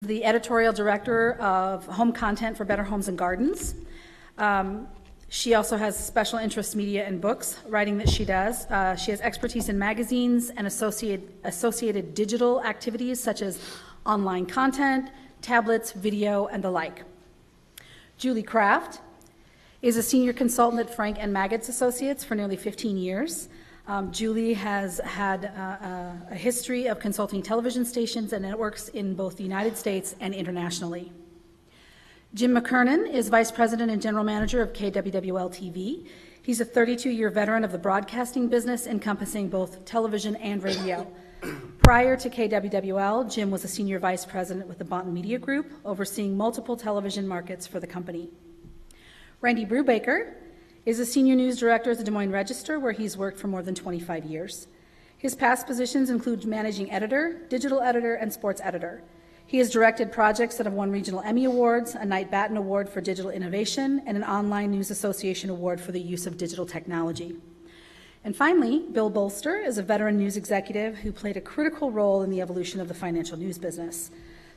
The editorial director of home content for Better Homes and Gardens. She also has special interest media and books writing that she does. She has expertise in magazines and associated digital activities such as online content, tablets, video, and the like. Julie Kraft is a senior consultant at Frank and Maggots Associates for nearly 15 years. Julie has had a history of consulting television stations and networks in both the United States and internationally. Jim McKernan is Vice President and General Manager of KWWL-TV. He's a 32-year veteran of the broadcasting business encompassing both television and radio. Prior to KWWL, Jim was a Senior Vice President with the Bonton Media Group, overseeing multiple television markets for the company. Randy Brubaker is a Senior News Director at the Des Moines Register, where he's worked for more than 25 years. His past positions include managing editor, digital editor, and sports editor. He has directed projects that have won regional Emmy Awards, a Knight Batten Award for Digital Innovation, and an Online News Association Award for the use of digital technology. And finally, Bill Bolster is a veteran news executive who played a critical role in the evolution of the financial news business.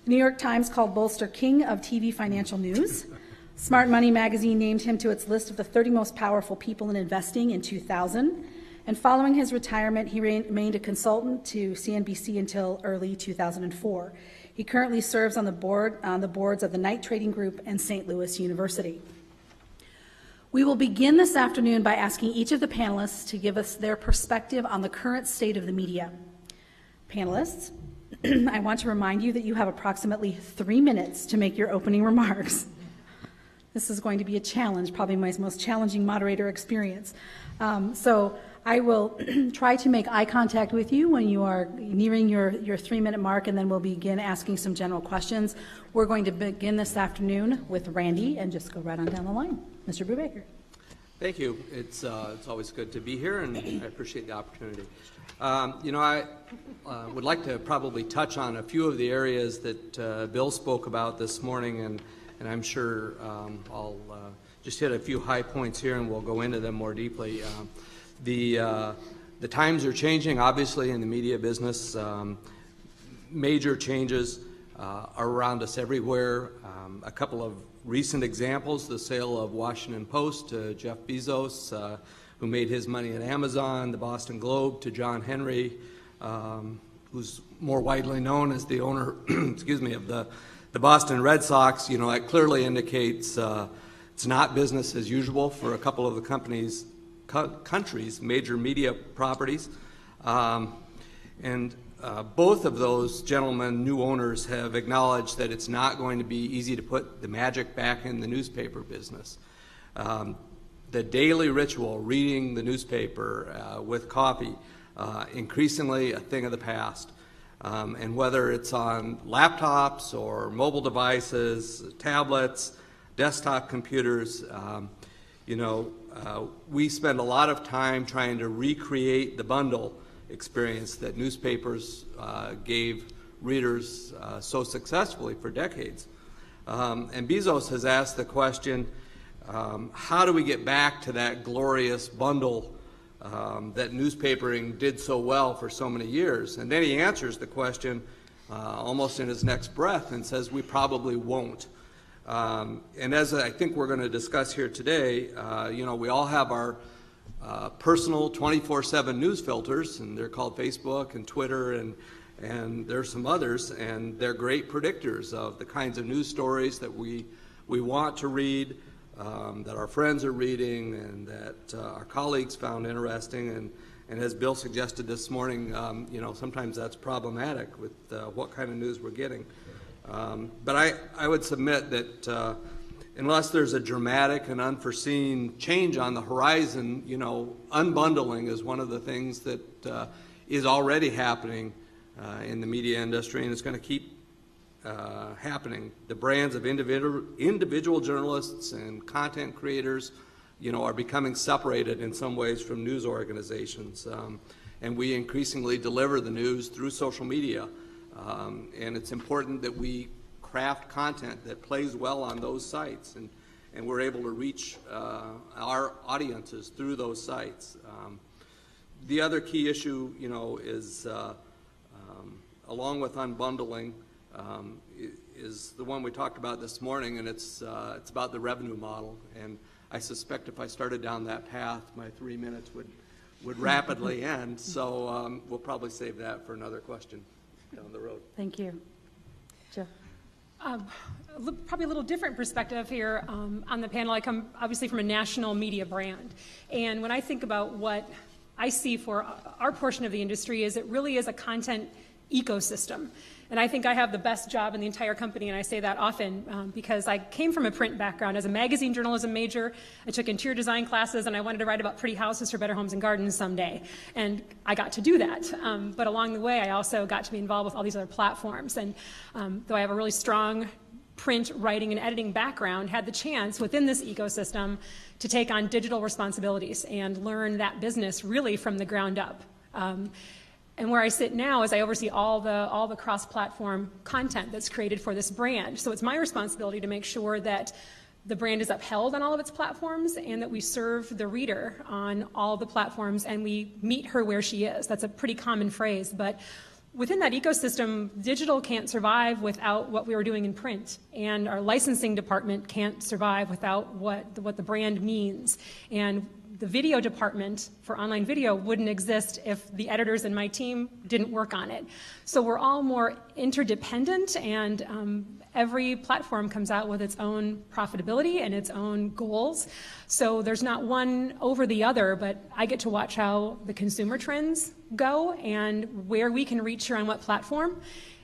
The New York Times called Bolster King of TV Financial News. Smart Money magazine named him to its list of the 30 most powerful people in investing in 2000. And following his retirement, he remained a consultant to CNBC until early 2004. He currently serves on the boards of the Knight Trading Group and St. Louis University. We will begin this afternoon by asking each of the panelists to give us their perspective on the current state of the media. Panelists, I want to remind you that you have approximately 3 minutes to make your opening remarks. This is going to be a challenge, probably my most challenging moderator experience. So I will try to make eye contact with you when you are nearing your 3-minute mark, and then we'll begin asking some general questions. We're going to begin this afternoon with Randy and just go right on down the line. Mr. Brubaker. Thank you. It's always good to be here, and I appreciate the opportunity. I would like to probably touch on a few of the areas that Bill spoke about this morning, and I'm sure I'll just hit a few high points here, and we'll go into them more deeply. The times are changing, obviously, in the media business. Major changes are around us everywhere. A couple of recent examples: the sale of Washington Post to Jeff Bezos, who made his money at Amazon; the Boston Globe to John Henry, who's more widely known as the owner, excuse me, of the Boston Red Sox. It clearly indicates it's not business as usual for a couple of the country's major media properties. Both of those gentlemen, new owners, have acknowledged that it's not going to be easy to put the magic back in the newspaper business. The daily ritual, reading the newspaper with coffee, increasingly a thing of the past. And whether it's on laptops or mobile devices, tablets, desktop computers, we spend a lot of time trying to recreate the bundle experience that newspapers gave readers so successfully for decades. And Bezos has asked the question, how do we get back to that glorious bundle that newspapering did so well for so many years? And then he answers the question almost in his next breath and says, we probably won't. And as I think we're going to discuss here today, we all have our personal 24/7 news filters, and they're called Facebook and Twitter, and there's some others, and they're great predictors of the kinds of news stories that we want to read, that our friends are reading, and that our colleagues found interesting. And as Bill suggested this morning, sometimes that's problematic with what kind of news we're getting. But I would submit that unless there's a dramatic and unforeseen change on the horizon, unbundling is one of the things that is already happening in the media industry, and it's going to keep happening. The brands of individual journalists and content creators, are becoming separated in some ways from news organizations, and we increasingly deliver the news through social media. And it's important that we craft content that plays well on those sites, and we're able to reach our audiences through those sites. The other key issue, along with unbundling, is the one we talked about this morning, and it's about the revenue model. And I suspect if I started down that path, my 3 minutes would rapidly end. So we'll probably save that for another question down the road. Thank you. Jeff? Probably a little different perspective here on the panel. I come obviously from a national media brand. And when I think about what I see for our portion of the industry is it really is a content ecosystem. And I think I have the best job in the entire company, and I say that often because I came from a print background. As a magazine journalism major, I took interior design classes, and I wanted to write about pretty houses for Better Homes and Gardens someday. And I got to do that. But along the way, I also got to be involved with all these other platforms. And though I have a really strong print writing and editing background, had the chance within this ecosystem to take on digital responsibilities and learn that business really from the ground up. And where I sit now is I oversee all the cross-platform content that's created for this brand. So it's my responsibility to make sure that the brand is upheld on all of its platforms and that we serve the reader on all the platforms and we meet her where she is. That's a pretty common phrase, but within that ecosystem, digital can't survive without what we were doing in print, and our licensing department can't survive without what the brand means. And the video department for online video wouldn't exist if the editors in my team didn't work on it. So we're all more interdependent, and every platform comes out with its own profitability and its own goals. So there's not one over the other, but I get to watch how the consumer trends go and where we can reach her on what platform.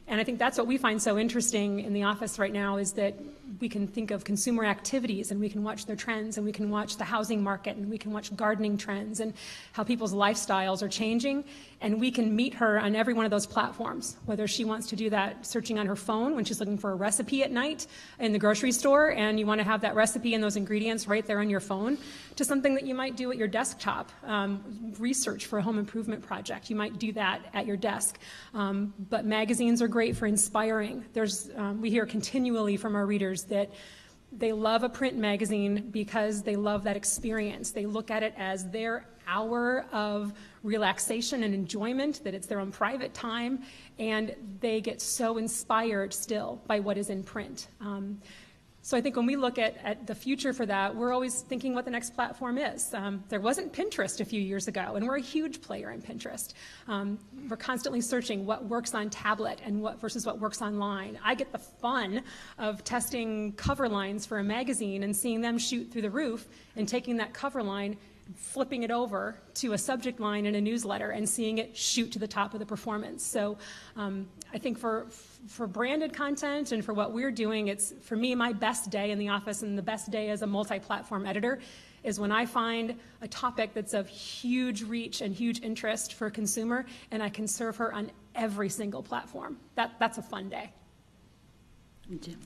And I think that's what we find so interesting in the office right now is that we can think of consumer activities and we can watch their trends and we can watch the housing market and we can watch gardening trends and how people's lifestyles are changing. And we can meet her on every one of those platforms, whether she wants to do that searching on her phone when she's looking for a recipe at night in the grocery store and you want to have that recipe and those ingredients right there on your phone, to something that you might do at your desktop, research for a home improvement project. You might do that at your desk. But magazines are great for inspiring. We hear continually from our readers that they love a print magazine because they love that experience. They look at it as their hour of relaxation and enjoyment, that it's their own private time, and they get so inspired still by what is in print. So I think when we look at the future for that, we're always thinking what the next platform is. There wasn't Pinterest a few years ago, and we're a huge player in Pinterest. We're constantly searching what works on tablet and versus what works online. I get the fun of testing cover lines for a magazine and seeing them shoot through the roof and taking that cover line, flipping it over to a subject line in a newsletter and seeing it shoot to the top of the performance. So I think for branded content and for what we're doing, it's, for me, my best day in the office and the best day as a multi-platform editor is when I find a topic that's of huge reach and huge interest for a consumer and I can serve her on every single platform. That's a fun day. Jim.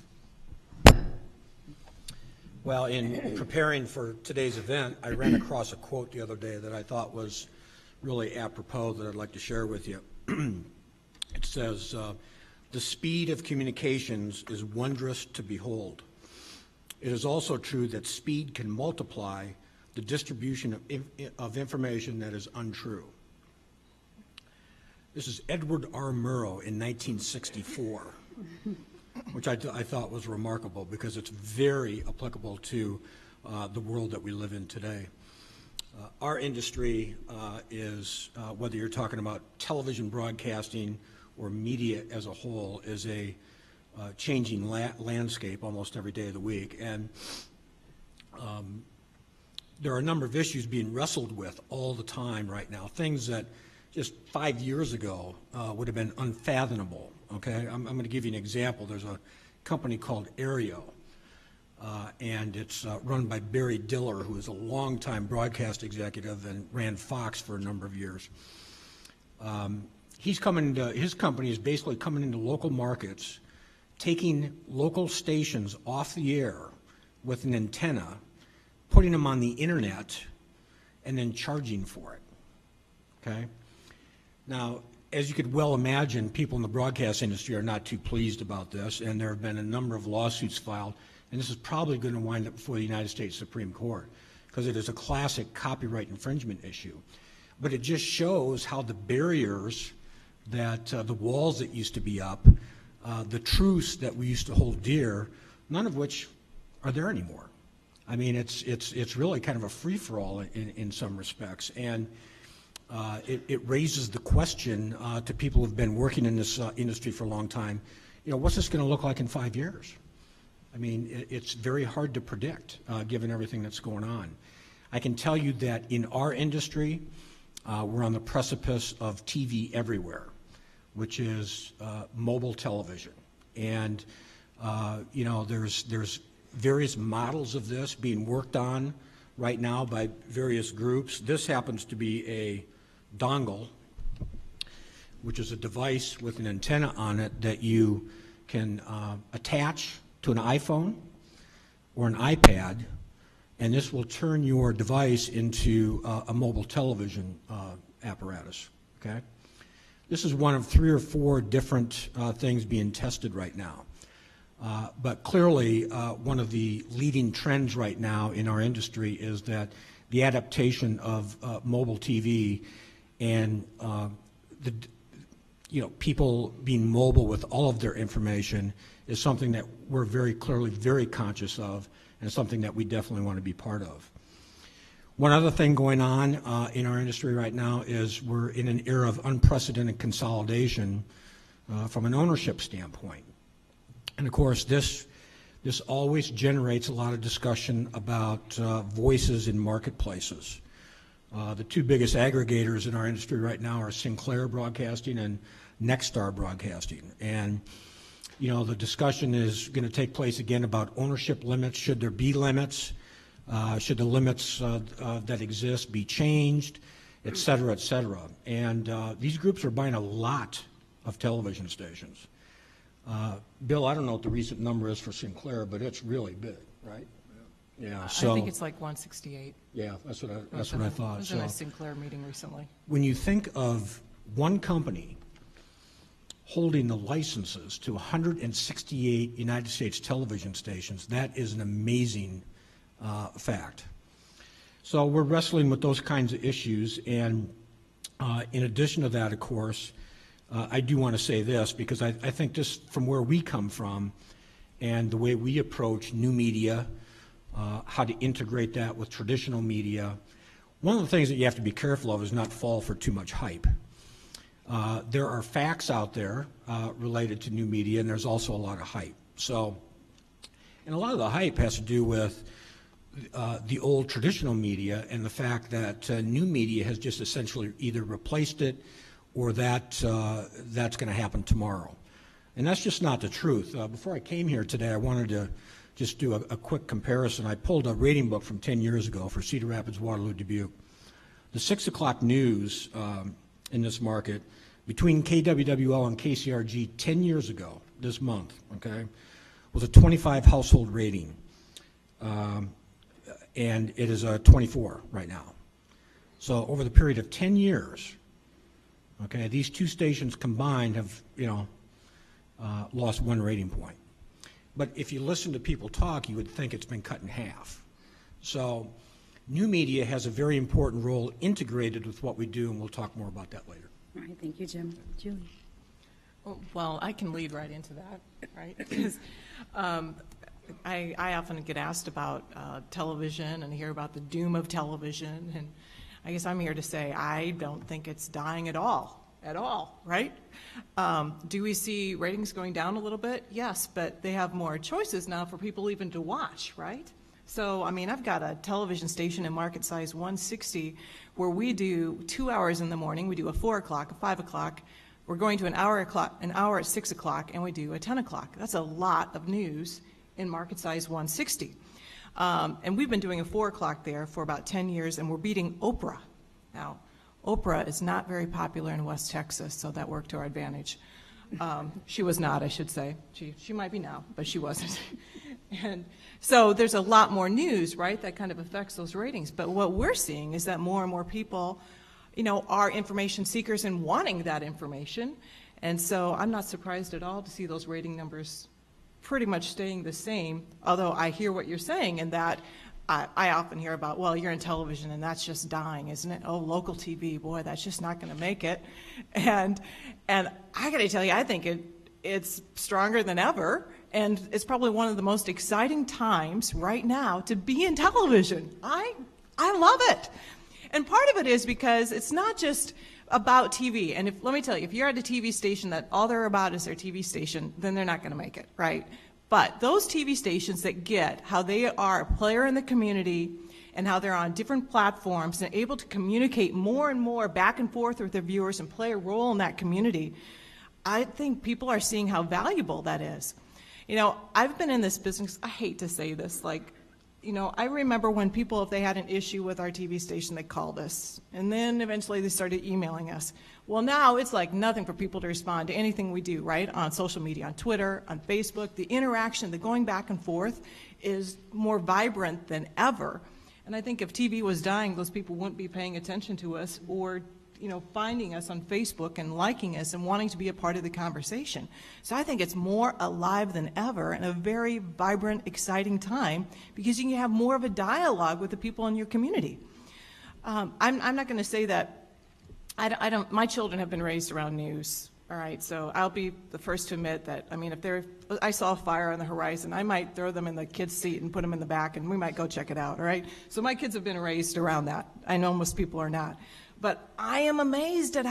Well, in preparing for today's event, I ran across a quote the other day that I thought was really apropos that I'd like to share with you. It says, "The speed of communications is wondrous to behold. It is also true that speed can multiply the distribution of information that is untrue." This is Edward R. Murrow in 1964. Which I thought was remarkable because it's very applicable to the world that we live in today. Our industry is, whether you're talking about television broadcasting or media as a whole, is a changing landscape almost every day of the week. And there are a number of issues being wrestled with all the time right now, things that just 5 years ago would have been unfathomable. Okay, I'm going to give you an example. There's a company called Aereo, and it's run by Barry Diller, who is a longtime broadcast executive and ran Fox for a number of years. His company is basically coming into local markets, taking local stations off the air with an antenna, putting them on the internet, and then charging for it. Okay? Now, as you could well imagine, people in the broadcast industry are not too pleased about this, and there have been a number of lawsuits filed, and this is probably going to wind up before the United States Supreme Court, because it is a classic copyright infringement issue. But it just shows how the barriers that the walls that used to be up the truths that we used to hold dear, none of which are there anymore. I mean, it's really kind of a free-for-all in some respects, and it raises the question to people who've been working in this industry for a long time, what's this going to look like in 5 years? I mean, it's very hard to predict, given everything that's going on. I can tell you that in our industry, we're on the precipice of TV everywhere, which is mobile television. And, there's various models of this being worked on right now by various groups. This happens to be a dongle, which is a device with an antenna on it that you can attach to an iPhone or an iPad, and this will turn your device into a mobile television apparatus, okay? This is one of 3 or 4 different things being tested right now. But clearly, one of the leading trends right now in our industry is that the adaptation of mobile TV and people being mobile with all of their information is something that we're very clearly very conscious of, and something that we definitely want to be part of. One other thing going on in our industry right now is we're in an era of unprecedented consolidation from an ownership standpoint. And of course, this always generates a lot of discussion about voices in marketplaces. The 2 biggest aggregators in our industry right now are Sinclair Broadcasting and Nexstar Broadcasting. And the discussion is going to take place again about ownership limits. Should there be limits? Should the limits that exist be changed, et cetera, et cetera? And these groups are buying a lot of television stations. Bill, I don't know what the recent number is for Sinclair, but it's really big, right? Yeah. So I think it's like 168. Yeah, that's what I thought. I was in a Sinclair meeting recently. When you think of one company holding the licenses to 168 United States television stations, that is an amazing fact. So we're wrestling with those kinds of issues, and in addition to that, of course, I do want to say this, because I think just from where we come from and the way we approach new media, how to integrate that with traditional media, one of the things that you have to be careful of is not fall for too much hype. There are facts out there related to new media, and there's also a lot of hype. So, and a lot of the hype has to do with the old traditional media and the fact that new media has just essentially either replaced it or that's going to happen tomorrow. And that's just not the truth. Before I came here today, I wanted to just do a quick comparison. I pulled a rating book from 10 years ago for Cedar Rapids, Waterloo, Dubuque. The 6 o'clock news in this market, between KWWL and KCRG 10 years ago, this month, okay, was a 25 household rating. And it is a 24 right now. So over the period of 10 years, okay, these 2 stations combined have, lost 1 rating point. But if you listen to people talk, you would think it's been cut in half. So new media has a very important role integrated with what we do, and we'll talk more about that later. All right, thank you, Jim. Julie? Well, I can lead right into that, right? Because I often get asked about television and hear about the doom of television, and I guess I'm here to say I don't think it's dying at all, right? Do we see ratings going down a little bit? Yes, but they have more choices now for people even to watch, right? So, I mean, I've got a television station in market size 160 where we do 2 hours in the morning. We do a 4 o'clock, a 5 o'clock. We're going to an hour at 6 o'clock, and we do a 10 o'clock. That's a lot of news in market size 160. And we've been doing a 4 o'clock there for about 10 years, and we're beating Oprah. Now, Oprah is not very popular in West Texas, so that worked to our advantage. She was not, I should say. She might be now, but she wasn't. And so there's a lot more news, right, that kind of affects those ratings. But what we're seeing is that more and more people, are information seekers and wanting that information. And so I'm not surprised at all to see those rating numbers pretty much staying the same, although I hear what you're saying, and that I often hear about, well, you're in television and that's just dying, isn't it? Oh, local TV, boy, that's just not going to make it. And I got to tell you, I think it's stronger than ever, and it's probably one of the most exciting times right now to be in television. I love it. And part of it is because it's not just about TV. And let me tell you, if you're at a TV station that all they're about is their TV station, then they're not going to make it, right? But those TV stations that get how they are a player in the community and how they're on different platforms and able to communicate more and more back and forth with their viewers and play a role in that community, I think people are seeing how valuable that is. You know, I've been in this business, I hate to say this, I remember when people, if they had an issue with our TV station, they called us. And then eventually they started emailing us. Well, now it's like nothing for people to respond to anything we do, right? On social media, on Twitter, on Facebook. The interaction, the going back and forth is more vibrant than ever. And I think if TV was dying, those people wouldn't be paying attention to us or finding us on Facebook and liking us and wanting to be a part of the conversation. So I think it's more alive than ever and a very vibrant, exciting time because you can have more of a dialogue with the people in your community. I'm not going to say that my children have been raised around news. All right, so I'll be the first to admit that, if I saw a fire on the horizon, I might throw them in the kid's seat and put them in the back and we might go check it out, all right? So my kids have been raised around that. I know most people are not. But I am amazed at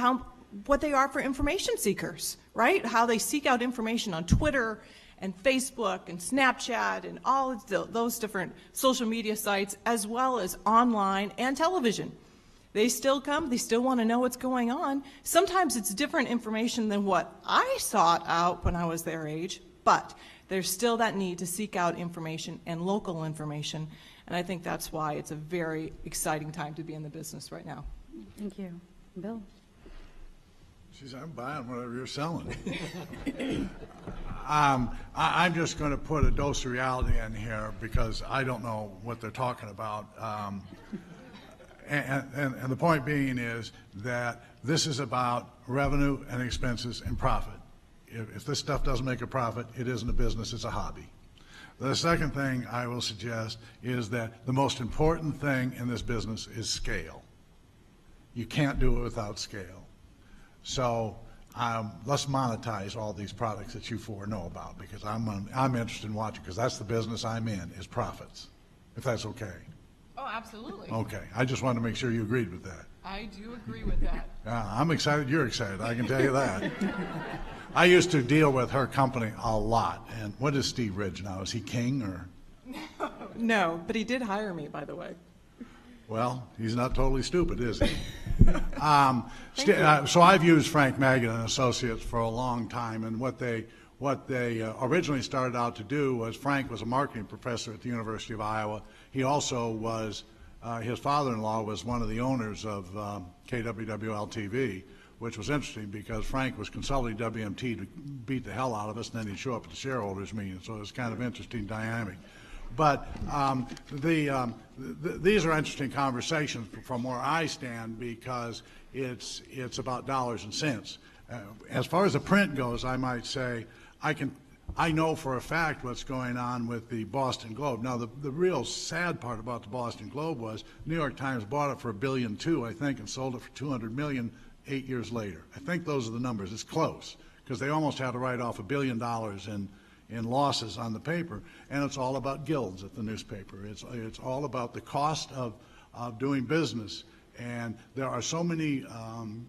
what they are for information seekers, right? How they seek out information on Twitter and Facebook and Snapchat and all of those different social media sites, as well as online and television. They still come, they still want to know what's going on. Sometimes it's different information than what I sought out when I was their age, but there's still that need to seek out information and local information. And I think that's why it's a very exciting time to be in the business right now. Thank you. Bill? She said, I'm buying whatever you're selling. I'm just going to put a dose of reality in here because I don't know what they're talking about. And the point being is that this is about revenue and expenses and profit. If this stuff doesn't make a profit, it isn't a business, it's a hobby. The second thing I will suggest is that the most important thing in this business is scale. You can't do it without scale. So let's monetize all these products that you four know about because I'm interested in watching because that's the business I'm in is profits, if that's okay. Oh, absolutely. Okay, I just wanted to make sure you agreed with that. I do agree with that. I'm excited, you're excited, I can tell you that. I used to deal with her company a lot. And what is Steve Ridge now? Is he king or? No, but he did hire me, by the way. Well, he's not totally stupid, is he? So I've used Frank Magid and Associates for a long time, and what they originally started out to do was Frank was a marketing professor at the University of Iowa. He also was, his father-in-law was one of the owners of KWWL-TV, which was interesting because Frank was consulting WMT to beat the hell out of us, and then he'd show up at the shareholders meeting, so it was kind of interesting dynamic. But these are interesting conversations from where I stand because it's about dollars and cents. As far as the print goes, I might say I know for a fact what's going on with the Boston Globe. Now, the real sad part about the Boston Globe was New York Times bought it for $1.2 billion, I think, and sold it for $200 million 8 years later. I think those are the numbers. It's close because they almost had to write off $1 billion in losses on the paper, and it's all about guilds at the newspaper. It's all about the cost of doing business, and there are so many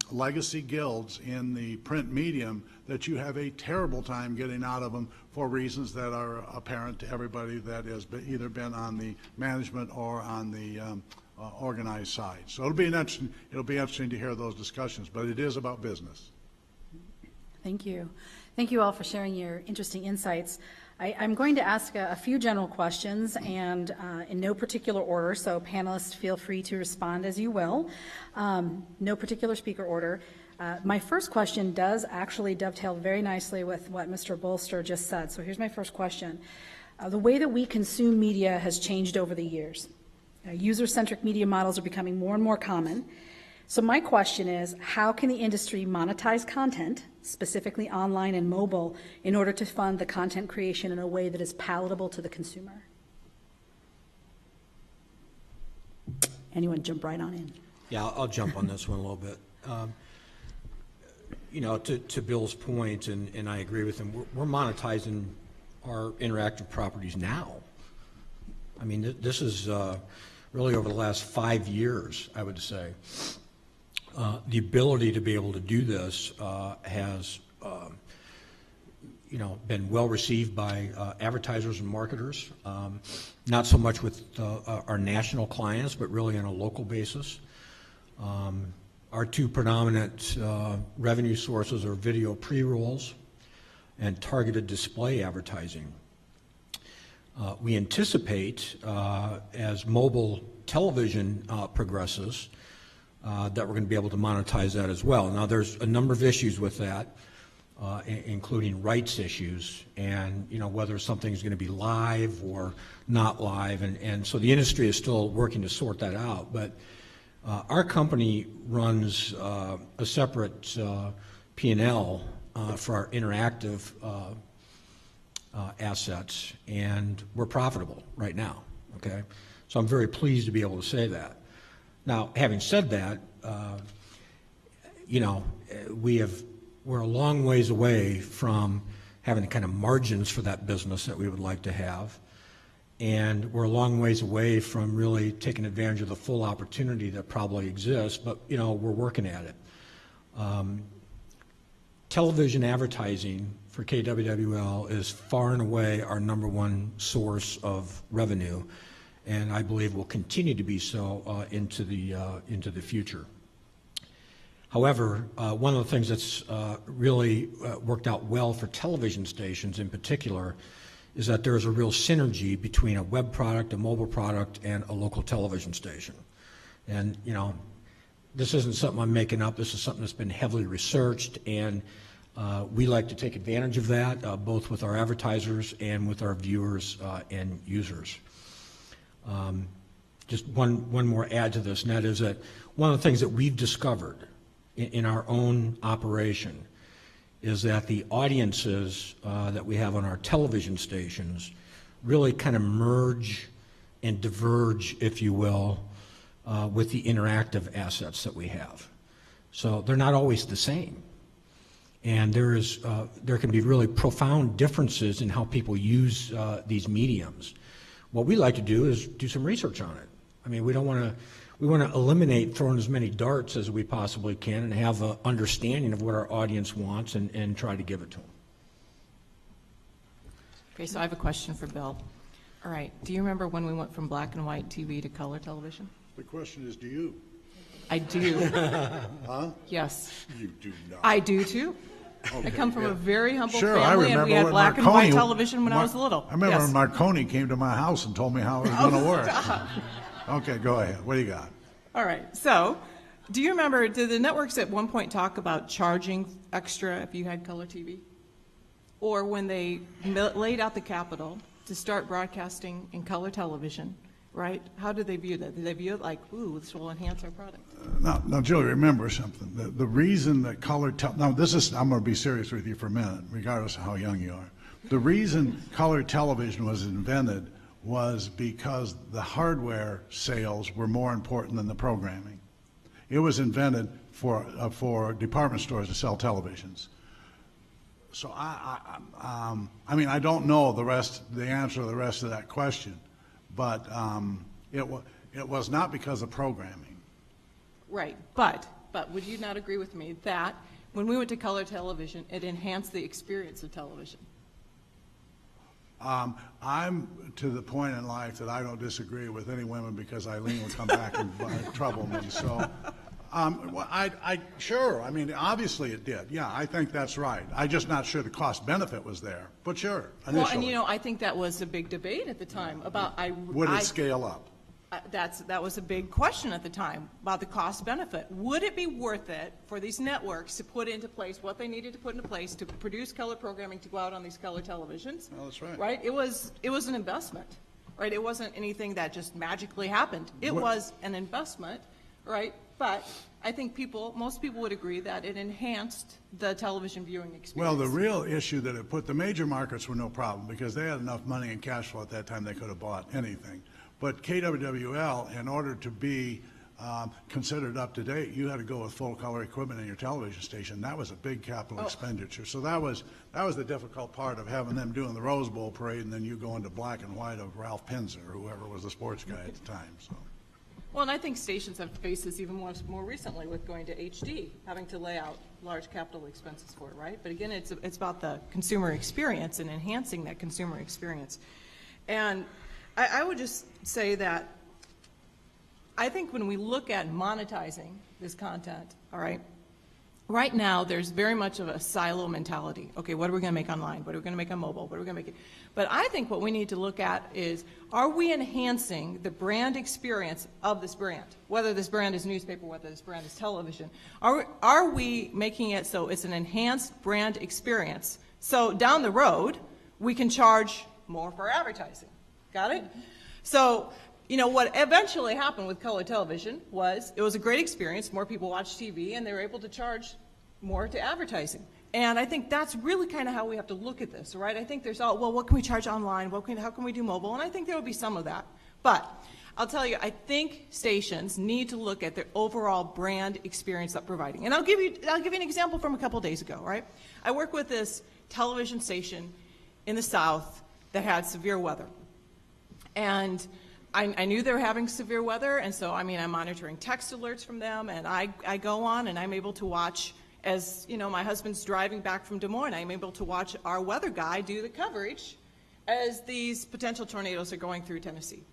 legacy guilds in the print medium that you have a terrible time getting out of them for reasons that are apparent to everybody that has either been on the management or on the organized side. So it'll be interesting to hear those discussions, but it is about business. Thank you. Thank you all for sharing your interesting insights. I'm going to ask a few general questions and in no particular order, so panelists feel free to respond as you will. No particular speaker order. My first question does actually dovetail very nicely with what Mr. Bolster just said. So here's my first question. The way that we consume media has changed over the years. User-centric media models are becoming more and more common. So my question is, how can the industry monetize content, specifically online and mobile, in order to fund the content creation in a way that is palatable to the consumer? Anyone jump right on in? Yeah, I'll jump on this one a little bit. you know, to Bill's point, and I agree with him, we're monetizing our interactive properties now. I mean, this is really over the last 5 years, I would say. The ability to be able to do this has, you know, been well received by advertisers and marketers, not so much with our national clients, but really on a local basis. Our two predominant revenue sources are video pre-rolls and targeted display advertising. We anticipate, as mobile television progresses, that we're going to be able to monetize that as well. Now, there's a number of issues with that, including rights issues, and you know, whether something's going to be live or not live, and so the industry is still working to sort that out. But our company runs a separate P&L for our interactive assets, and we're profitable right now, okay? So I'm very pleased to be able to say that. Now, having said that, you know, we're a long ways away from having the kind of margins for that business that we would like to have, and we're a long ways away from really taking advantage of the full opportunity that probably exists, but, you know, we're working at it. Television advertising for KWWL is far and away our #1 source of revenue, and I believe will continue to be so into the future. However, one of the things that's really worked out well for television stations in particular is that there's a real synergy between a web product, a mobile product, and a local television station. And, you know, this isn't something I'm making up. This is something that's been heavily researched, and we like to take advantage of that, both with our advertisers and with our viewers and users. Just one more add to this, and that is that one of the things that we've discovered in our own operation is that the audiences that we have on our television stations really kind of merge and diverge, if you will, with the interactive assets that we have. So they're not always the same. And there can be really profound differences in how people use these mediums. What we like to do is do some research on it. I mean, we want to eliminate throwing as many darts as we possibly can and have an understanding of what our audience wants and try to give it to them. Okay, so I have a question for Bill. All right, do you remember when we went from black and white TV to color television? The question is, do you? I do. Huh? yes. You do not. I do too. Okay, I come from a very humble Sure, I family, and remember we had when black and Marconi- white television when I was little. I remember Yes. when Marconi came to my house and told me how it was going to work. Okay, go ahead. What do you got? All right. So, do you remember, did the networks at one point talk about charging extra if you had color TV? Or when they laid out the capital to start broadcasting in color television, right? How did they view that? Did they view it like, ooh, this will enhance our product? Now, Julie, remember something. The reason that now this is, I'm going to be serious with you for a minute, regardless of how young you are. The reason color television was invented was because the hardware sales were more important than the programming. It was invented for department stores to sell televisions. So I mean, I don't know the answer to the rest of that question, but it was not because of programming. Right. But would you not agree with me that when we went to color television, it enhanced the experience of television? I'm to the point in life that I don't disagree with any women because Eileen will come back and trouble me. So, sure. I mean, obviously it did. Yeah, I think that's right. I'm just not sure the cost benefit was there, but sure. Initially. Well, and you know, I think that was a big debate at the time about would it scale up? That was a big question at the time about the cost benefit. Would it be worth it for these networks to put into place what they needed to put into place to produce color programming to go out on these color televisions? Well, that's right. Right? It was an investment, right? It wasn't anything that just magically happened. It was an investment, right? But I think most people would agree that it enhanced the television viewing experience. Well, the real issue that it put, the major markets were no problem because they had enough money and cash flow at that time they could have bought anything. But KWWL, in order to be considered up to date, you had to go with full color equipment in your television station. That was a big capital expenditure. So that was the difficult part of having them doing the Rose Bowl parade and then you go into black and white of Ralph Penzer or whoever was the sports guy at the time. So. Well, and I think stations have faced this even more recently with going to HD, having to lay out large capital expenses for it, right? But again, it's about the consumer experience and enhancing that consumer experience. And I would just say that I think when we look at monetizing this content, all right, right now there's very much of a silo mentality. Okay, what are we going to make online? What are we going to make on mobile? What are we going to make it? But I think what we need to look at is, are we enhancing the brand experience of this brand? Whether this brand is newspaper, whether this brand is television. Are we making it so it's an enhanced brand experience? So down the road, we can charge more for advertising. Got it? So, you know, what eventually happened with color television was it was a great experience. More people watched TV, and they were able to charge more to advertising. And I think that's really kind of how we have to look at this, right? I think there's all, well, what can we charge online? How can we do mobile? And I think there will be some of that. But I'll tell you, I think stations need to look at their overall brand experience that providing. And I'll give you an example from a couple days ago, right? I work with this television station in the South that had severe weather. And I knew they were having severe weather, and so, I mean, I'm monitoring text alerts from them, and I go on and I'm able to watch, as, you know, my husband's driving back from Des Moines, I'm able to watch our weather guy do the coverage as these potential tornadoes are going through Tennessee.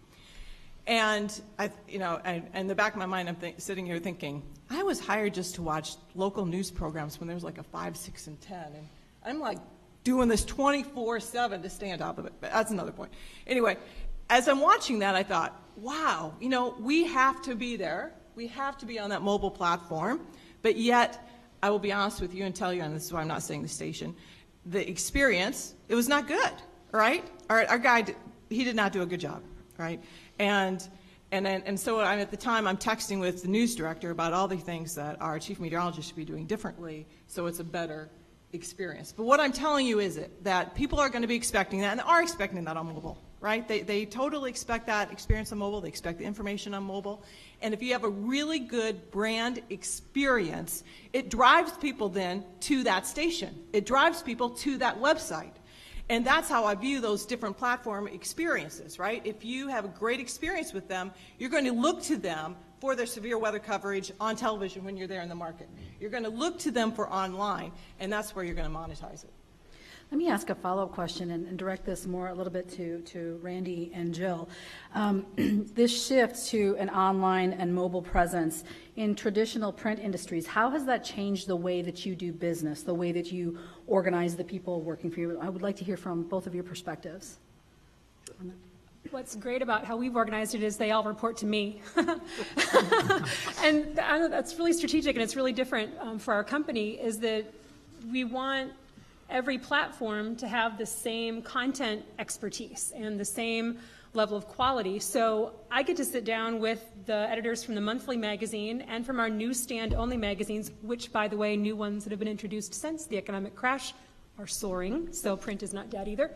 And, in the back of my mind, I'm sitting here thinking, I was hired just to watch local news programs when there was like a 5, 6, and 10, and I'm like doing this 24/7 to stay on top of it, but that's another point. Anyway, as I'm watching that, I thought, wow, you know, we have to be there. We have to be on that mobile platform. But yet, I will be honest with you and tell you, and this is why I'm not saying the station, the experience, it was not good, right? Our guy, he did not do a good job, right? And so at the time, I'm texting with the news director about all the things that our chief meteorologist should be doing differently so it's a better experience. But what I'm telling you is that people are going to be expecting that, and are expecting that on mobile. Right? They totally expect that experience on mobile. They expect the information on mobile. And if you have a really good brand experience, it drives people then to that station. It drives people to that website. And that's how I view those different platform experiences, right? If you have a great experience with them, you're going to look to them for their severe weather coverage on television when you're there in the market. You're going to look to them for online, and that's where you're going to monetize it. Let me ask a follow-up question and direct this more a little bit to Randy and Jill. This shift to an online and mobile presence in traditional print industries, how has that changed the way that you do business, the way that you organize the people working for you? I would like to hear from both of your perspectives. What's great about how we've organized it is they all report to me. And that's really strategic, and it's really different for our company, is that we want every platform to have the same content expertise and the same level of quality. So I get to sit down with the editors from the monthly magazine and from our newsstand-only magazines, which, by the way, new ones that have been introduced since the economic crash are soaring, so print is not dead either.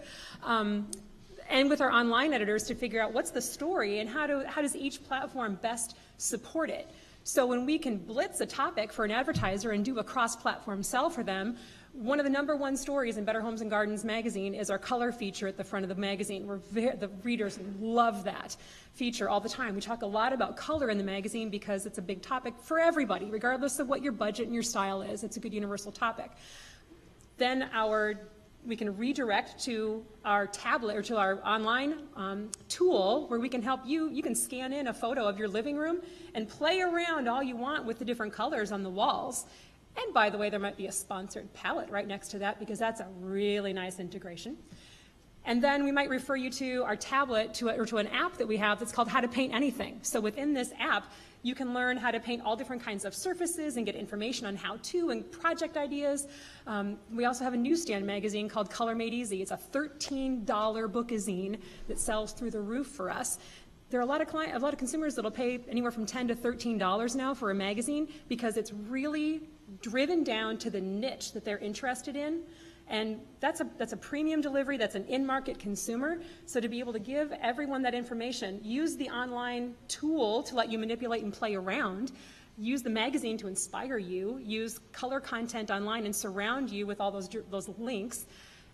And with our online editors to figure out what's the story and how does each platform best support it. So when we can blitz a topic for an advertiser and do a cross-platform sell for them, one of the #1 stories in Better Homes and Gardens magazine is our color feature at the front of the magazine. The readers love that feature all the time. We talk a lot about color in the magazine because it's a big topic for everybody, regardless of what your budget and your style is. It's a good universal topic. Then we can redirect to our tablet or to our online tool where we can help you. You can scan in a photo of your living room and play around all you want with the different colors on the walls. And by the way, there might be a sponsored palette right next to that because that's a really nice integration. And then we might refer you to our tablet or to an app that we have that's called How to Paint Anything. So within this app, you can learn how to paint all different kinds of surfaces and get information on how to and project ideas. We also have a newsstand magazine called Color Made Easy. It's a $13 bookazine that sells through the roof for us. There are a lot of consumers that'll pay anywhere from $10 to $13 now for a magazine because it's really driven down to the niche that they're interested in. And that's a premium delivery, that's an in-market consumer. So to be able to give everyone that information, use the online tool to let you manipulate and play around, use the magazine to inspire you, use color content online and surround you with all those links,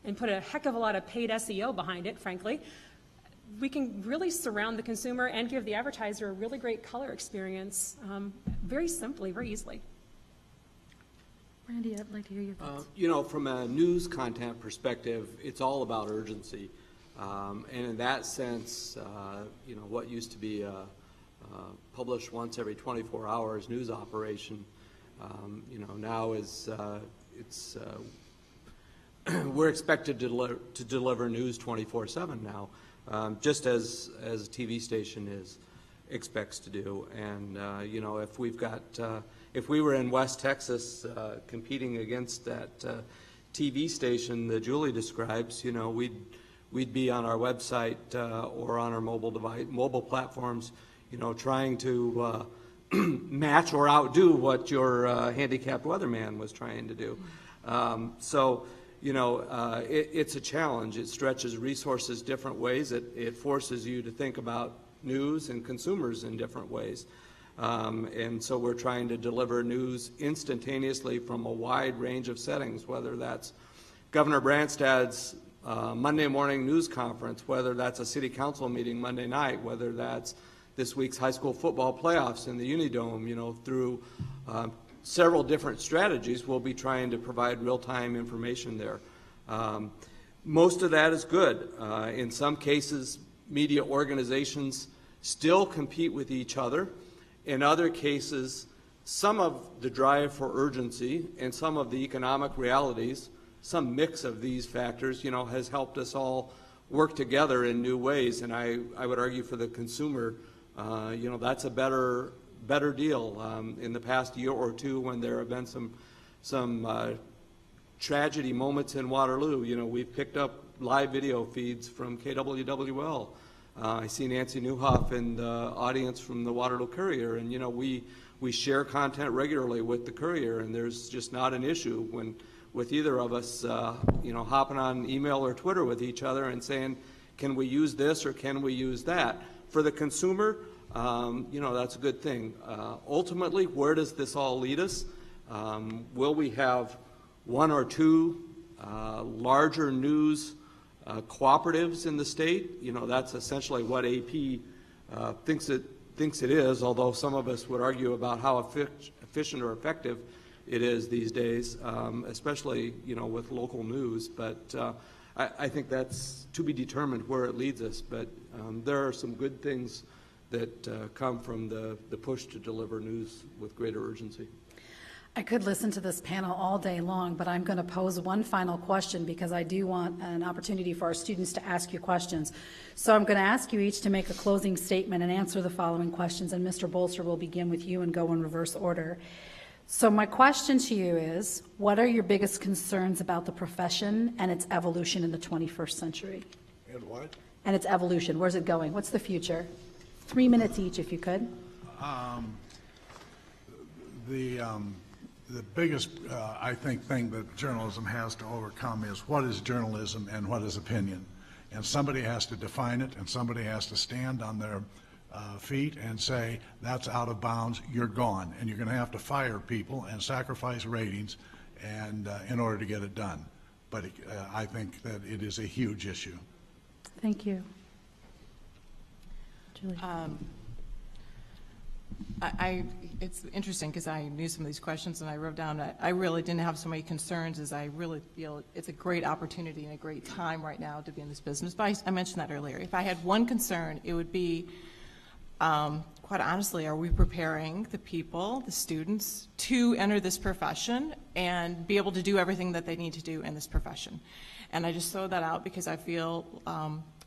and put a heck of a lot of paid SEO behind it, frankly, we can really surround the consumer and give the advertiser a really great color experience very simply, very easily. Randy, I'd like to hear your thoughts. You know, from a news content perspective, it's all about urgency. And in that sense, you know, what used to be a published once every 24 hours news operation, you know, now is, we're expected to deliver news 24/7 now, just as a TV station expects to do. And, you know, if we've got, if we were in West Texas competing against that TV station that Julie describes, you know, we'd be on our website or on our mobile platforms, you know, trying to match or outdo what your handicapped weatherman was trying to do. So, you know, it's a challenge. It stretches resources different ways. It forces you to think about news and consumers in different ways. And so we're trying to deliver news instantaneously from a wide range of settings, whether that's Governor Branstad's Monday morning news conference, whether that's a city council meeting Monday night, whether that's this week's high school football playoffs in the Unidome, you know, through several different strategies, we'll be trying to provide real-time information there. Most of that is good. In some cases, media organizations still compete with each other. In other cases, some of the drive for urgency and some of the economic realities, some mix of these factors, you know, has helped us all work together in new ways. And I would argue for the consumer, you know, that's a better deal. In the past year or two, when there have been some tragedy moments in Waterloo, you know, we've picked up live video feeds from KWWL. I see Nancy Newhoff in the audience from the Waterloo Courier, and you know, we share content regularly with the Courier, and there's just not an issue with either of us, you know, hopping on email or Twitter with each other and saying, can we use this or can we use that? For the consumer, you know, that's a good thing. Ultimately, where does this all lead us? Will we have one or two larger news cooperatives in the state? You know, that's essentially what AP thinks it is, although some of us would argue about how efficient or effective it is these days, especially, you know, with local news. But I think that's to be determined where it leads us. But there are some good things that come from the push to deliver news with greater urgency. I could listen to this panel all day long, but I'm going to pose one final question because I do want an opportunity for our students to ask you questions. So I'm going to ask you each to make a closing statement and answer the following questions, and Mr. Bolster will begin with you and go in reverse order. So my question to you is, what are your biggest concerns about the profession and its evolution in the 21st century? And what? And its evolution. Where's it going? What's the future? 3 minutes each, if you could. The biggest, I think, thing that journalism has to overcome is what is journalism and what is opinion. And somebody has to define it, and somebody has to stand on their feet and say, that's out of bounds, you're gone. And you're going to have to fire people and sacrifice ratings and in order to get it done. But I think that it is a huge issue. Thank you. Julie. It's interesting because I knew some of these questions and I wrote down, I really didn't have so many concerns as I really feel it's a great opportunity and a great time right now to be in this business. But I mentioned that earlier. If I had one concern, it would be, quite honestly, are we preparing the people, the students, to enter this profession and be able to do everything that they need to do in this profession? And I just throw that out because I feel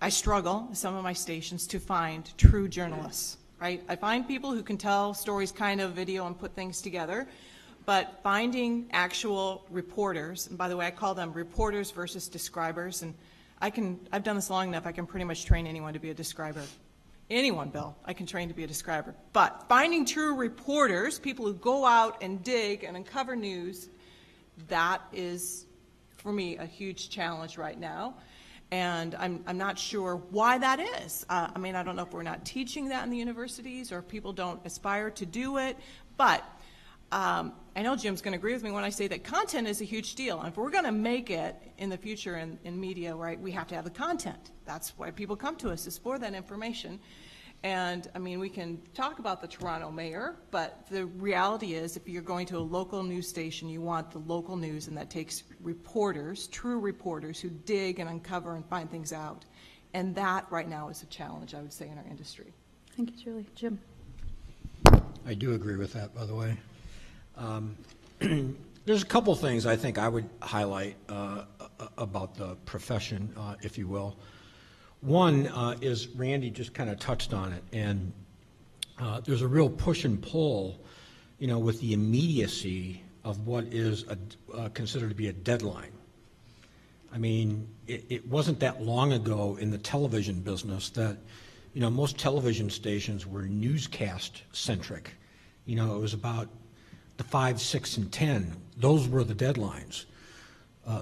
I struggle at some of my stations to find true journalists. Right? I find people who can tell stories, kind of video, and put things together, but finding actual reporters, and by the way, I call them reporters versus describers, and I've done this long enough, I can pretty much train anyone to be a describer. Anyone, Bill, I can train to be a describer. But finding true reporters, people who go out and dig and uncover news, that is for me, a huge challenge right now. And I'm not sure why that is. I mean, I don't know if we're not teaching that in the universities or if people don't aspire to do it. But I know Jim's going to agree with me when I say that content is a huge deal. And if we're going to make it in the future in media, right, we have to have the content. That's why people come to us, is for that information. And, I mean, we can talk about the Toronto mayor, but the reality is if you're going to a local news station, you want the local news, and that takes reporters, true reporters, who dig and uncover and find things out. And that, right now, is a challenge, I would say, in our industry. Thank you, Julie. Jim? I do agree with that, by the way. There's a couple things I think I would highlight about the profession, if you will. One is Randy just kind of touched on it, and there's a real push and pull, you know, with the immediacy of what is considered to be a deadline. I mean, it wasn't that long ago in the television business that, you know, most television stations were newscast centric. You know, it was about the 5, 6, and 10. Those were the deadlines.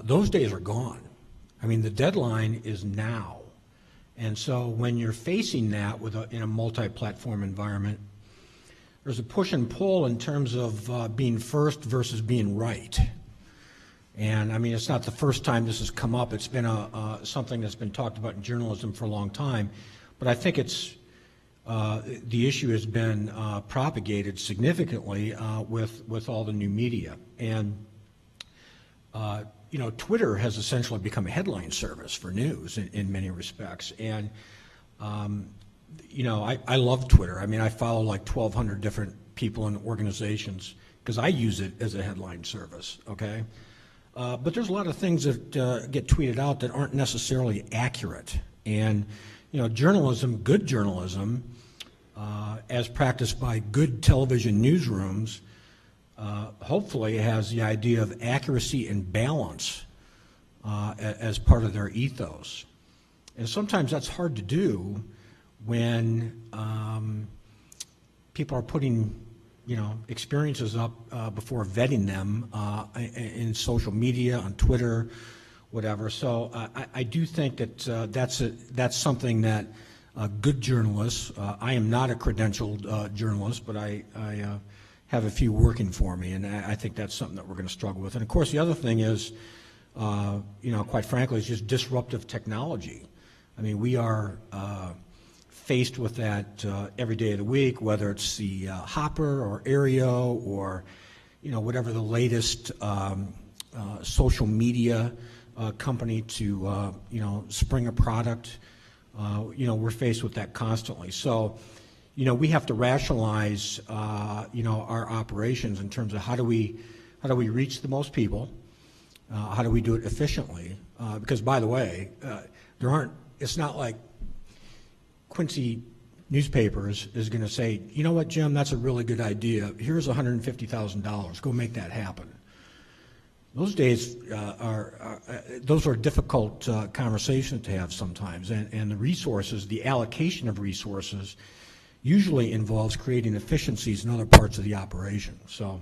Those days are gone. I mean, the deadline is now. And so when you're facing that in a multi-platform environment, there's a push and pull in terms of being first versus being right. And I mean, it's not the first time this has come up. It's been something that's been talked about in journalism for a long time. But I think it's the issue has been propagated significantly with all the new media. And you know, Twitter has essentially become a headline service for news in many respects. And, you know, I love Twitter. I mean, I follow like 1,200 different people and organizations because I use it as a headline service, okay? But there's a lot of things that get tweeted out that aren't necessarily accurate. And, you know, journalism, good journalism, as practiced by good television newsrooms, hopefully has the idea of accuracy and balance as part of their ethos. And sometimes that's hard to do when people are putting, you know, experiences up before vetting them in social media, on Twitter, whatever. So I do think that that's something that good journalists, I am not a credentialed journalist, but I have a few working for me, and I think that's something that we're going to struggle with. And of course, the other thing is, you know, quite frankly, it's just disruptive technology. I mean, we are faced with that every day of the week, whether it's the Hopper or Aereo or, you know, whatever the latest social media company to, you know, spring a product. You know, we're faced with that constantly. So, you know, we have to rationalize, you know, our operations in terms of how do we reach the most people, how do we do it efficiently? Because, by the way, it's not like Quincy Newspapers is going to say, you know what, Jim, that's a really good idea. Here's $150,000. Go make that happen. Those days those are difficult conversations to have sometimes, and the resources, the allocation of resources, usually involves creating efficiencies in other parts of the operation. So,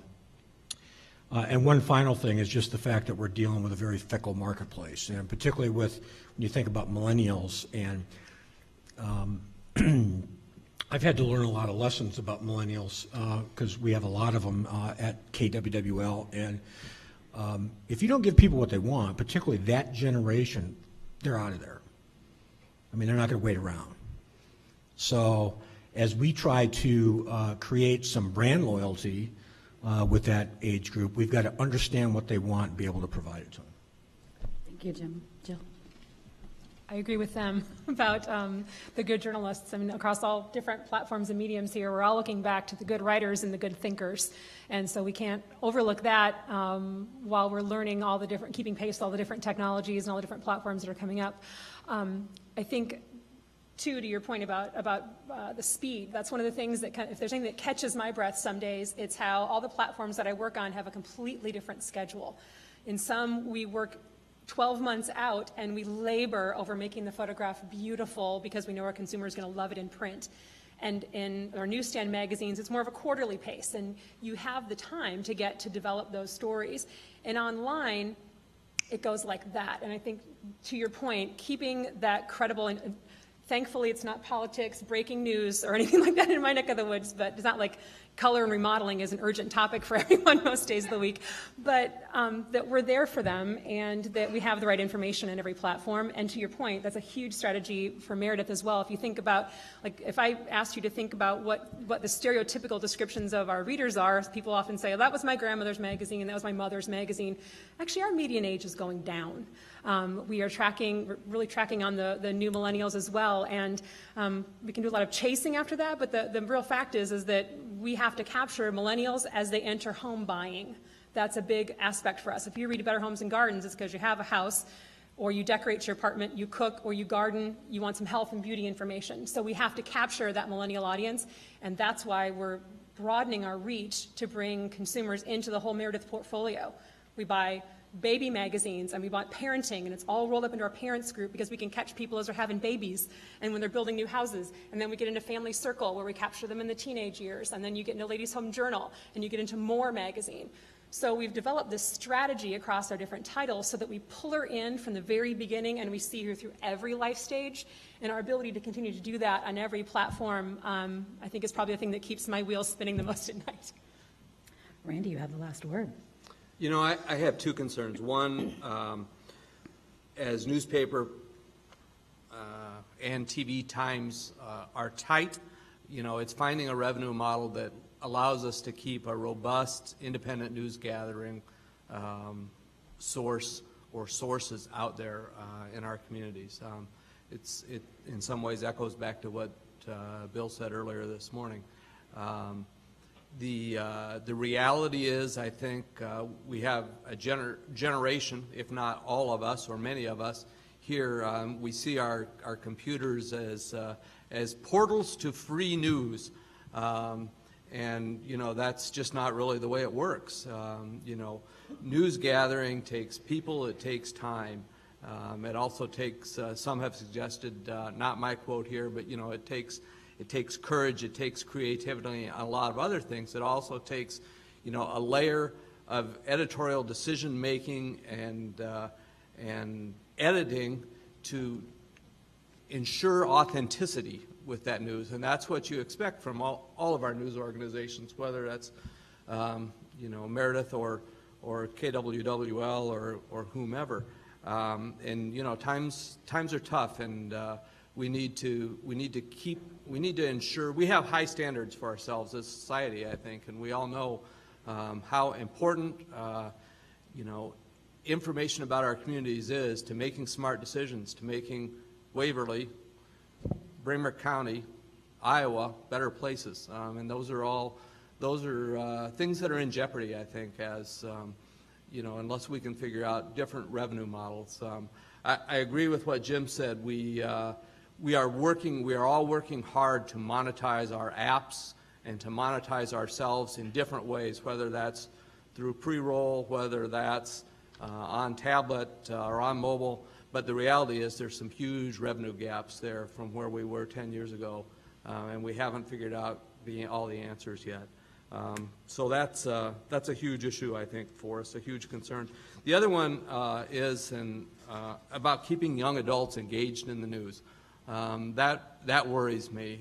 and one final thing is just the fact that we're dealing with a very fickle marketplace, and particularly when you think about millennials. And I've had to learn a lot of lessons about millennials because we have a lot of them at KWWL. And if you don't give people what they want, particularly that generation, they're out of there. I mean, they're not going to wait around. So as we try to create some brand loyalty with that age group, we've got to understand what they want and be able to provide it to them. Thank you, Jim. Jill? I agree with them about the good journalists. I mean, across all different platforms and mediums here, we're all looking back to the good writers and the good thinkers. And so we can't overlook that while we're learning all the different, keeping pace with all the different technologies and all the different platforms that are coming up. I think, too, to your point about the speed, that's one of the things that, if there's anything that catches my breath some days, it's how all the platforms that I work on have a completely different schedule. In some, we work 12 months out and we labor over making the photograph beautiful because we know our consumer is going to love it in print. And in our newsstand magazines, it's more of a quarterly pace, and you have the time to get to develop those stories. And online, it goes like that. And I think, to your point, keeping that credible, and thankfully it's not politics, breaking news, or anything like that in my neck of the woods, but it's not like color and remodeling is an urgent topic for everyone most days of the week, but that we're there for them and that we have the right information in every platform. And to your point, that's a huge strategy for Meredith as well. If you think about, like, if I asked you to think about what the stereotypical descriptions of our readers are, people often say, oh, that was my grandmother's magazine and that was my mother's magazine. Actually, our median age is going down. We are really tracking on the new millennials as well, and we can do a lot of chasing after that, but the real fact is that we have to capture millennials as they enter home buying. That's a big aspect for us. If you read Better Homes and Gardens, it's because you have a house, or you decorate your apartment, you cook, or you garden, you want some health and beauty information. So we have to capture that millennial audience, and that's why we're broadening our reach to bring consumers into the whole Meredith portfolio. We buy baby magazines, and we bought parenting, and it's all rolled up into our parents group because we can catch people as they're having babies and when they're building new houses. And then we get into Family Circle, where we capture them in the teenage years, and then you get into Ladies Home Journal, and you get into More magazine. So we've developed this strategy across our different titles so that we pull her in from the very beginning and we see her through every life stage. And our ability to continue to do that on every platform, I think, is probably the thing that keeps my wheels spinning the most at night. Randy, you have the last word. You know, I have two concerns. One, as newspaper and TV times are tight, you know, it's finding a revenue model that allows us to keep a robust, independent news gathering source or sources out there in our communities. It in some ways echoes back to what Bill said earlier this morning. The reality is, I think we have a generation, if not all of us or many of us here, we see our computers as portals to free news, and you know, that's just not really the way it works. You know, news gathering takes people, it takes time. It also takes, some have suggested, not my quote here, but you know, it takes courage, it takes creativity, and a lot of other things. It also takes, you know, a layer of editorial decision making and editing to ensure authenticity with that news, and that's what you expect from all of our news organizations, whether that's you know, Meredith or KWWL or whomever. And you know, times are tough, and we need to ensure we have high standards for ourselves as a society, I think, and we all know how important you know, information about our communities is to making smart decisions, to making Waverly, Brainerd County, Iowa better places, and those are things that are in jeopardy, I think, as you know, unless we can figure out different revenue models. I agree with what Jim said. We are all working hard to monetize our apps and to monetize ourselves in different ways, whether that's through pre-roll, whether that's on tablet or on mobile. But the reality is there's some huge revenue gaps there from where we were 10 years ago, and we haven't figured out all the answers yet. So that's a huge issue, I think, for us, a huge concern. The other one is about keeping young adults engaged in the news. That worries me.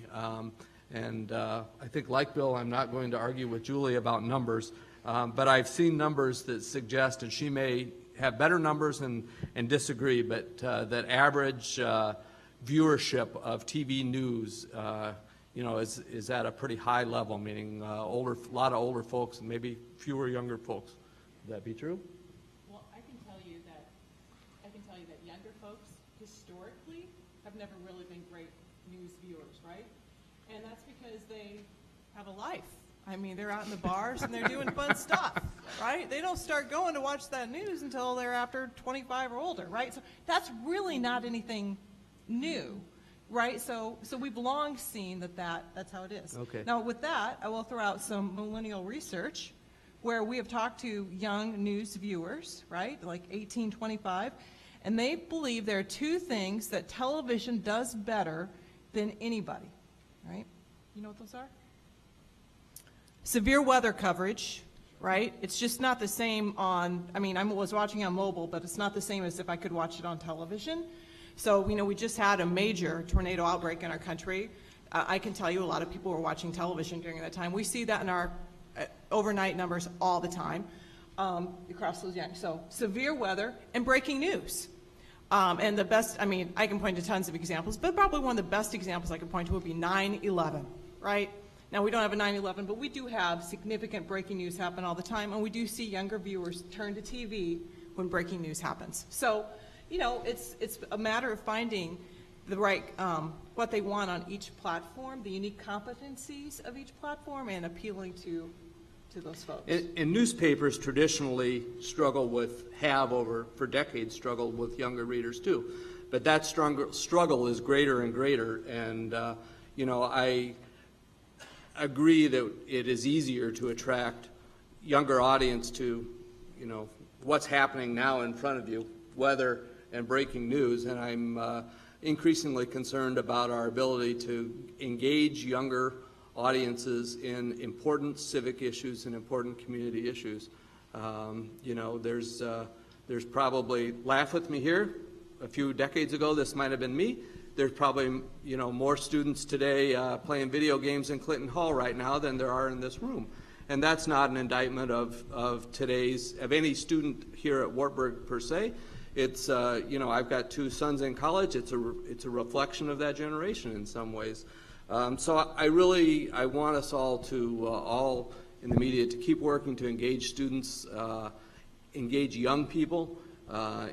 And I think, like Bill, I'm not going to argue with Julie about numbers, but I've seen numbers that suggest, and she may have better numbers and disagree, but that average viewership of TV news you know, is at a pretty high level, meaning a lot of older folks and maybe fewer younger folks. Would that be true? Well, I can tell you that younger folks historically have never really been great news viewers, right? And that's because they have a life. I mean, they're out in the bars and they're doing fun stuff, right? They don't start going to watch that news until they're after 25 or older, right? So that's really not anything new, right? So we've long seen that's how it is. Okay. Now, with that, I will throw out some millennial research where we have talked to young news viewers, right, like 18-25, and they believe there are two things that television does better than anybody, right? You know what those are? Severe weather coverage right? It's just not the same on, I mean, I was watching on mobile, but it's not the same as if I could watch it on television. So, you know, we just had a major tornado outbreak in our country. I can tell you a lot of people were watching television during that time. We see that in our overnight numbers all the time across those young. So severe weather and breaking news. And the best, I mean, I can point to tons of examples, but probably one of the best examples I could point to would be 9/11, right? Now, we don't have a 9/11, but we do have significant breaking news happen all the time, and we do see younger viewers turn to TV when breaking news happens. So, you know, it's a matter of finding the right, what they want on each platform, the unique competencies of each platform, and appealing to those folks. And newspapers traditionally for decades struggled with younger readers too. But that struggle is greater and greater. And, you know, I agree that it is easier to attract younger audience to, you know, what's happening now in front of you, weather and breaking news. And I'm increasingly concerned about our ability to engage younger audiences in important civic issues and important community issues. You know, there's probably, laugh with me here, a few decades ago this might have been me. There's probably, you know, more students today playing video games in Clinton Hall right now than there are in this room. And that's not an indictment of any student here at Wartburg per se. It's, you know, I've got 2 sons in college. It's a reflection of that generation in some ways. So I want us all in the media to keep working to engage students, engage young people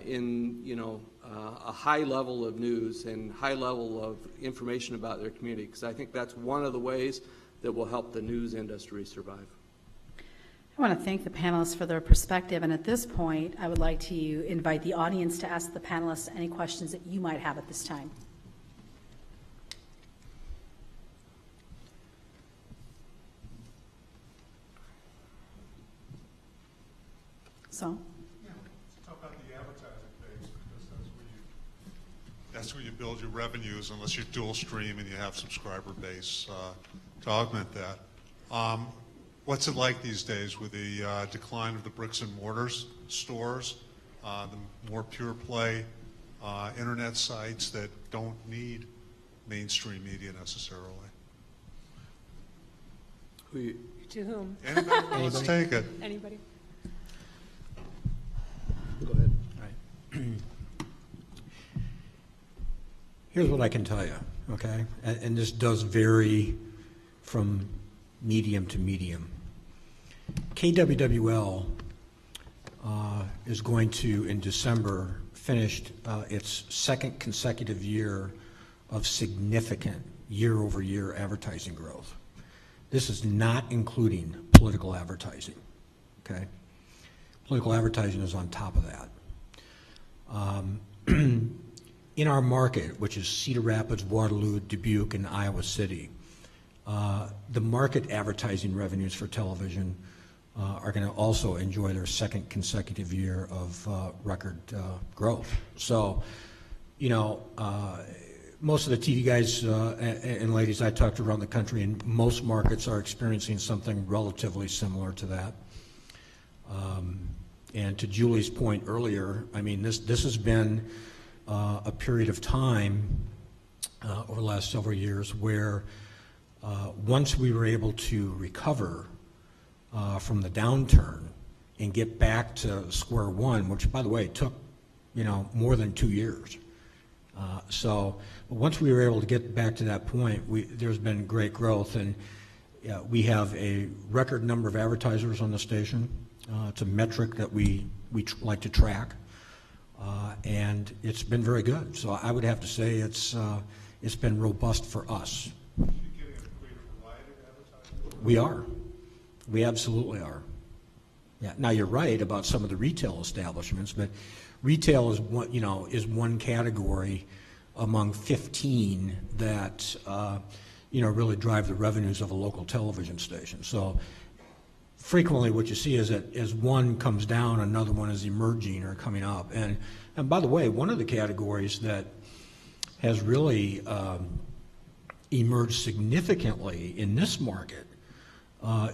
in, you know, a high level of news and high level of information about their community, because I think that's one of the ways that will help the news industry survive. I want to thank the panelists for their perspective, and at this point, I would like to invite the audience to ask the panelists any questions that you might have at this time. So? Yeah, let's talk about the advertising phase, because that's where you build your revenues, unless you dual stream and you have subscriber base to augment that. What's it like these days with the decline of the bricks and mortars stores, the more pure play internet sites that don't need mainstream media necessarily? To whom? Anybody? Let's take it. Anybody? Go ahead. All right. Here's what I can tell you, okay? And this does vary from medium to medium. KWWL is going to, in December, finish its 2nd consecutive year of significant year-over-year advertising growth. This is not including political advertising, okay? Political advertising is on top of that. In our market, which is Cedar Rapids, Waterloo, Dubuque, and Iowa City, the market advertising revenues for television are going to also enjoy their 2nd consecutive year of record growth. So, you know, most of the TV guys and ladies I talked to around the country, in most markets, are experiencing something relatively similar to that. And to Julie's point earlier, I mean, this has been a period of time over the last several years where once we were able to recover from the downturn and get back to square one, which, by the way, took, you know, more than 2 years. So once we were able to get back to that point, there's been great growth, and we have a record number of advertisers on the station. It's a metric that we like to track, and it's been very good. So I would have to say it's been robust for us. Are you getting a greater variety of advertising? We are. We absolutely are. Yeah. Now you're right about some of the retail establishments, but retail is one category among 15 that really drive the revenues of a local television station. So frequently what you see is that as one comes down, another one is emerging or coming up. And by the way, one of the categories that has really emerged significantly in this market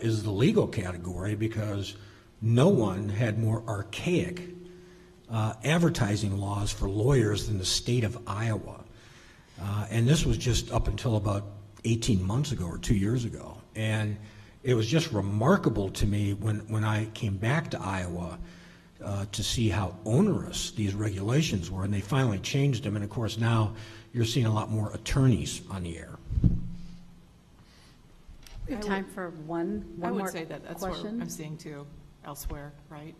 is the legal category, because no one had more archaic advertising laws for lawyers than the state of Iowa. And this was just up until about 18 months ago or 2 years ago. And it was just remarkable to me when I came back to Iowa to see how onerous these regulations were, and they finally changed them. And of course now you're seeing a lot more attorneys on the air. We have time for one I more would say that that's what question. I'm seeing too elsewhere, right?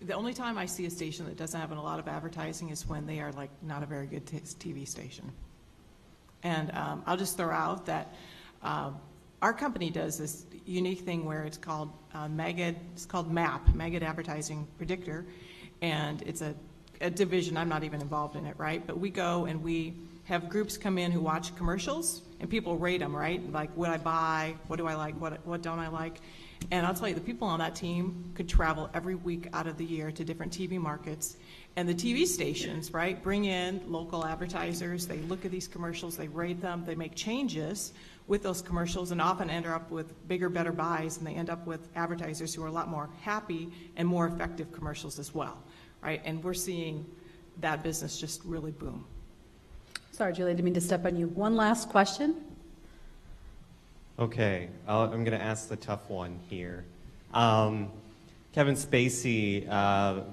The only time I see a station that doesn't have a lot of advertising is when they are like not a very good TV station. And I'll just throw out that our company does this unique thing where it's called it's called MAP, Maggot Advertising Predictor, and it's a division. I'm not even involved in it, right? But we go and we have groups come in who watch commercials, and people rate them, right? Like, would I buy? What do I like? What don't I like? And I'll tell you, the people on that team could travel every week out of the year to different TV markets. And the TV stations, right, bring in local advertisers. They look at these commercials, they rate them, they make changes with those commercials, and often end up with bigger, better buys, and they end up with advertisers who are a lot more happy and more effective commercials as well, right? And we're seeing that business just really boom. Sorry, Julie, I didn't mean to step on you. One last question. Okay, I'm going to ask the tough one here. Kevin Spacey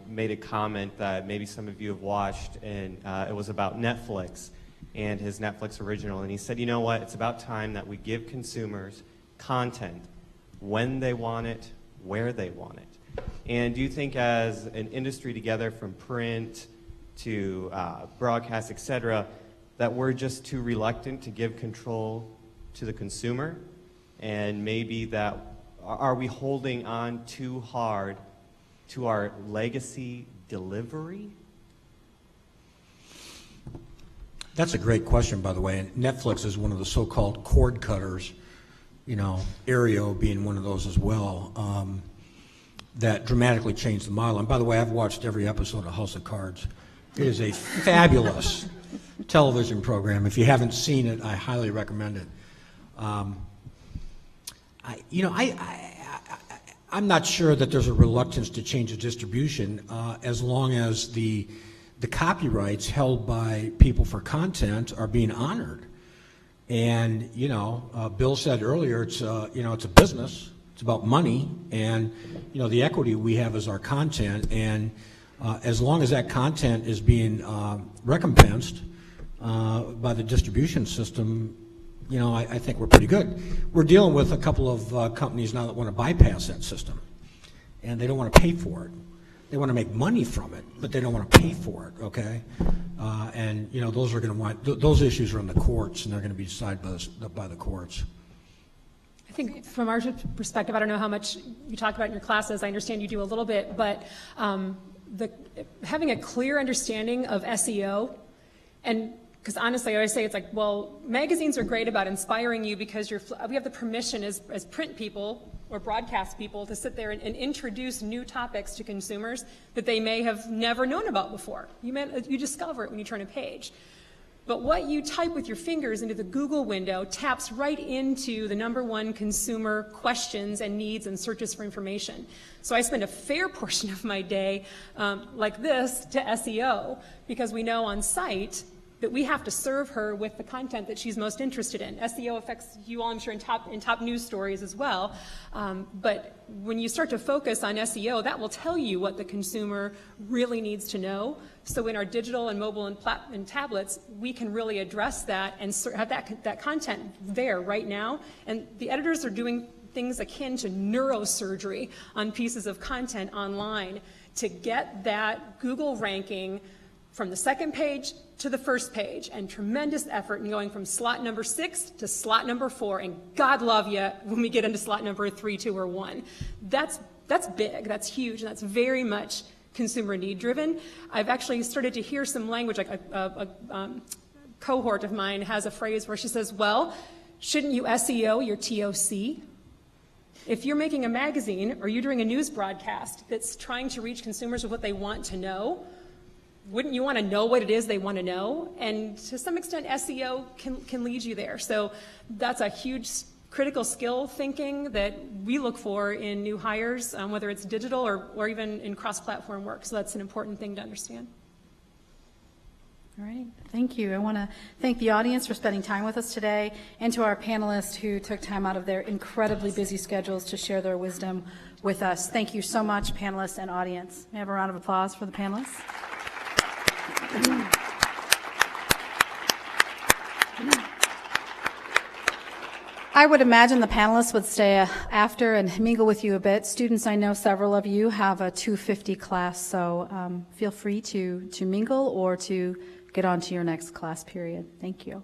made a comment that maybe some of you have watched, and it was about Netflix and his Netflix original. And he said, you know what, it's about time that we give consumers content when they want it, where they want it. And do you think as an industry together, from print to broadcast, et cetera, that we're just too reluctant to give control to the consumer? And maybe that, are we holding on too hard to our legacy delivery? That's a great question, by the way. And Netflix is one of the so-called cord cutters, you know, Aereo being one of those as well, that dramatically changed the model. And by the way, I've watched every episode of House of Cards. It is a fabulous television program. If you haven't seen it, I highly recommend it. I'm not sure that there's a reluctance to change the distribution as long as the copyrights held by people for content are being honored. And you know, Bill said earlier, it's it's a business. It's about money, and you know, the equity we have is our content. And as long as that content is being recompensed by the distribution system, you know, I think we're pretty good. We're dealing with a couple of companies now that want to bypass that system, and they don't want to pay for it. They want to make money from it, but they don't want to pay for it. Okay, and you know, those are going to want those issues are in the courts, and they're going to be decided by the courts. I think from our perspective, I don't know how much you talk about in your classes. I understand you do a little bit, but having a clear understanding of SEO, and because honestly, I always say it's like, well, magazines are great about inspiring you because we have the permission as print people or broadcast people to sit there and introduce new topics to consumers that they may have never known about before. You discover it when you turn a page. But what you type with your fingers into the Google window taps right into the #1 consumer questions and needs and searches for information. So I spend a fair portion of my day like this to SEO, because we know on site that we have to serve her with the content that she's most interested in. SEO affects you all, I'm sure, in top news stories as well. But when you start to focus on SEO, that will tell you what the consumer really needs to know. So in our digital and mobile and tablets, we can really address that and have that content there right now. And the editors are doing things akin to neurosurgery on pieces of content online to get that Google ranking from the second page to the first page, and tremendous effort in going from slot number 6 to slot number 4, and God love you when we get into slot number 3, 2, or 1. That's big, that's huge, and that's very much consumer need driven. I've actually started to hear some language, like a cohort of mine has a phrase where she says, well, shouldn't you SEO your TOC? If you're making a magazine or you're doing a news broadcast that's trying to reach consumers with what they want to know, wouldn't you want to know what it is they want to know? And to some extent, SEO can lead you there. So that's a huge critical skill thinking that we look for in new hires, whether it's digital or even in cross-platform work. So that's an important thing to understand. All right, thank you. I want to thank the audience for spending time with us today, and to our panelists who took time out of their incredibly busy schedules to share their wisdom with us. Thank you so much, panelists and audience. May I have a round of applause for the panelists? I would imagine the panelists would stay after and mingle with you a bit. Students, I know several of you have a 2:50 class, so feel free to mingle or to get on to your next class period. Thank you.